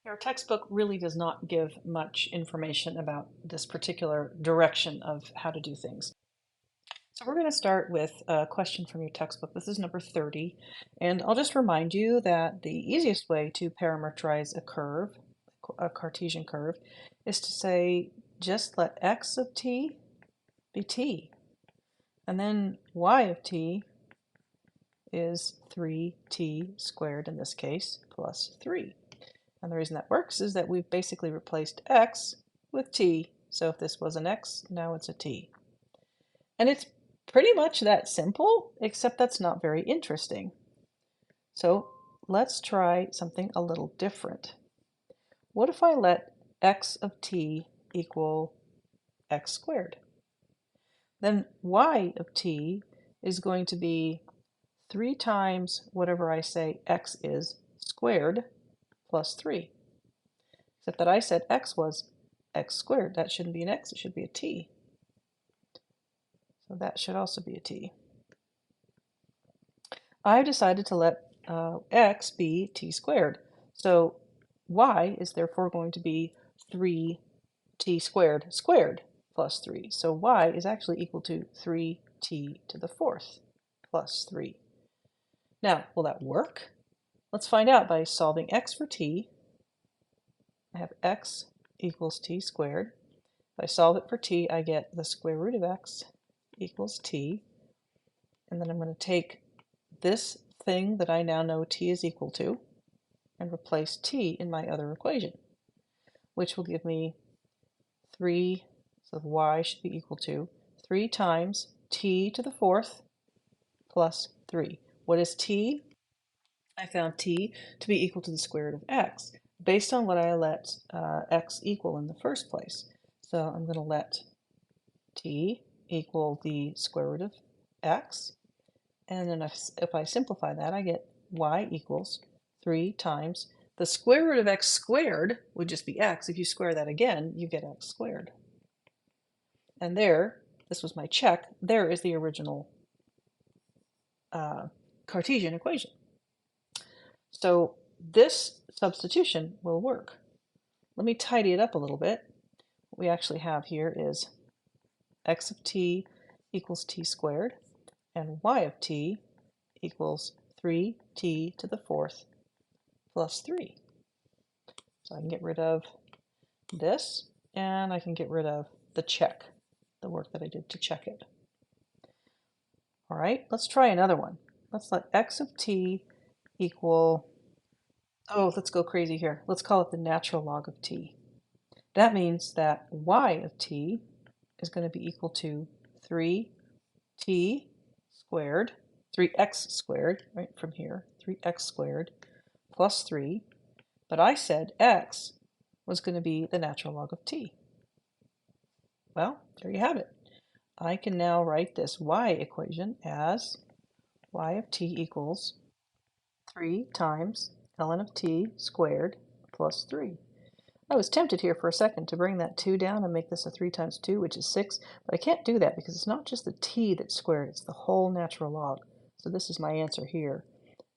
Our textbook really does not give much information about this particular direction of how to do things. So we're going to start with a question from your textbook. This is number 30. And I'll just remind you that the easiest way to parameterize a curve, a Cartesian curve, is to say just let x of t be t. And then y of t is 3t squared in this case, plus 3. And the reason that works is that we've basically replaced x with t. So if this was an x, now it's a t. And it's pretty much that simple, except that's not very interesting. So let's try something a little different. What if I let x of t equal x squared? Then y of t is going to be 3 times whatever I say x is squared plus 3. Except that I said x was x squared. That shouldn't be an x, it should be a t. So that should also be a t. I've decided to let x be t squared. So y is therefore going to be 3t squared squared plus 3. So y is actually equal to 3t to the fourth plus 3. Now, will that work? Let's find out by solving x for t. I have x equals t squared. If I solve it for t, I get the square root of x equals t. And then I'm going to take this thing that I now know t is equal to and replace t in my other equation, which will give me 3, so y should be equal to 3 times t to the fourth plus 3. What is t? I found t to be equal to the square root of x, based on what I let x equal in the first place. So I'm going to let t equal the square root of x, and then if I simplify that, I get y equals 3 times the square root of x squared would just be x. If you square that again, you get x squared. And there, this was my check, there is the original Cartesian equation. So this substitution will work. Let me tidy it up a little bit. What we actually have here is x of t equals t squared, and y of t equals 3t to the fourth plus 3. So I can get rid of this, and I can get rid of the check, the work that I did to check it. All right, let's try another one. Let's let x of t equal, oh, let's go crazy here. Let's call it the natural log of t. That means that y of t is going to be equal to 3t squared, 3x squared, right from here, 3x squared plus 3. But I said x was going to be the natural log of t. Well, there you have it. I can now write this y equation as y of t equals 3 times ln of t squared plus 3. I was tempted here for a second to bring that 2 down and make this a 3 times 2, which is 6, but I can't do that because it's not just the t that's squared, it's the whole natural log. So this is my answer here.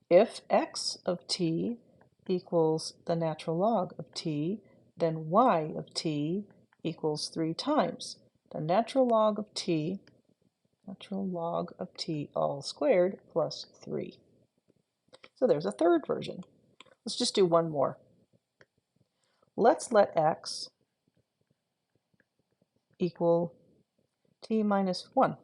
If x of t equals the natural log of t, then y of t equals 3 times the natural log of t all squared plus 3. So there's a third version. Let's just do one more. Let's let x equal t minus 1.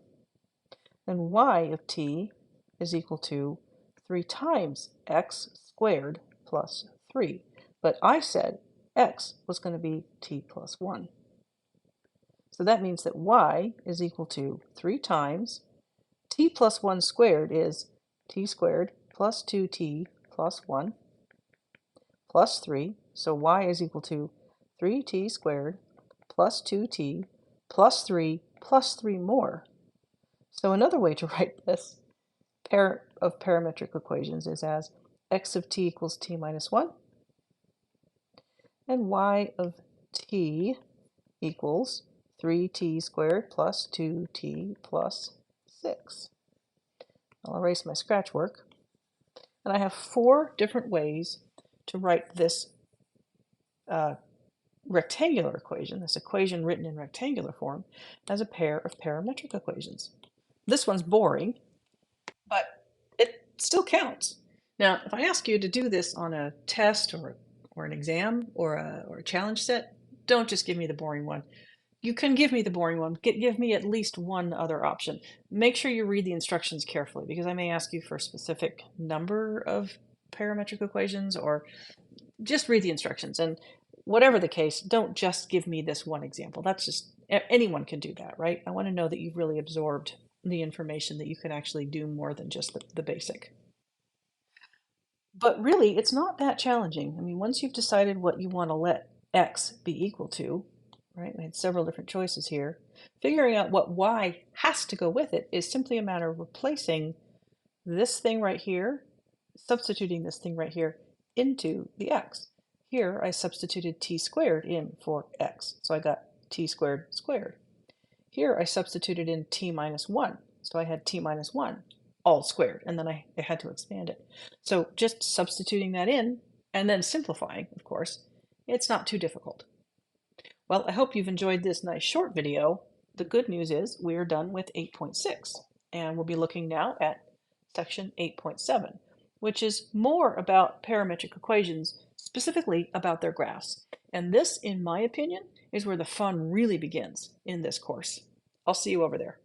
Then y of t is equal to 3 times x squared plus 3. But I said x was going to be t plus 1. So that means that y is equal to 3 times t plus 1 squared is t squared plus 2t plus 1 plus 3. So y is equal to 3t squared plus 2t plus 3 more. So another way to write this pair of parametric equations is as x of t equals t minus 1 and y of t equals 3t squared plus 2t plus 6. I'll erase my scratch work. And I have 4 different ways to write this rectangular equation, this equation written in rectangular form, as a pair of parametric equations. This one's boring, but it still counts. Now, if I ask you to do this on a test or an exam or a challenge set, don't just give me the boring one. You can give me the boring one. Give me at least one other option. Make sure you read the instructions carefully because I may ask you for a specific number of parametric equations, or just read the instructions. And whatever the case, don't just give me this one example. That's just, anyone can do that, right? I want to know that you've really absorbed the information, that you can actually do more than just the basic. But really, it's not that challenging. I mean, once you've decided what you want to let x be equal to, right? We had several different choices here. Figuring out what y has to go with it is simply a matter of replacing this thing right here, substituting this thing right here into the x. Here, I substituted t squared in for x, so I got t squared squared. Here, I substituted in t minus 1, so I had t minus 1 all squared, and then I had to expand it. So just substituting that in, and then simplifying, of course, it's not too difficult. Well, I hope you've enjoyed this nice short video. The good news is we're done with 8.6, and we'll be looking now at section 8.7, which is more about parametric equations, specifically about their graphs. And this, in my opinion, is where the fun really begins in this course. I'll see you over there.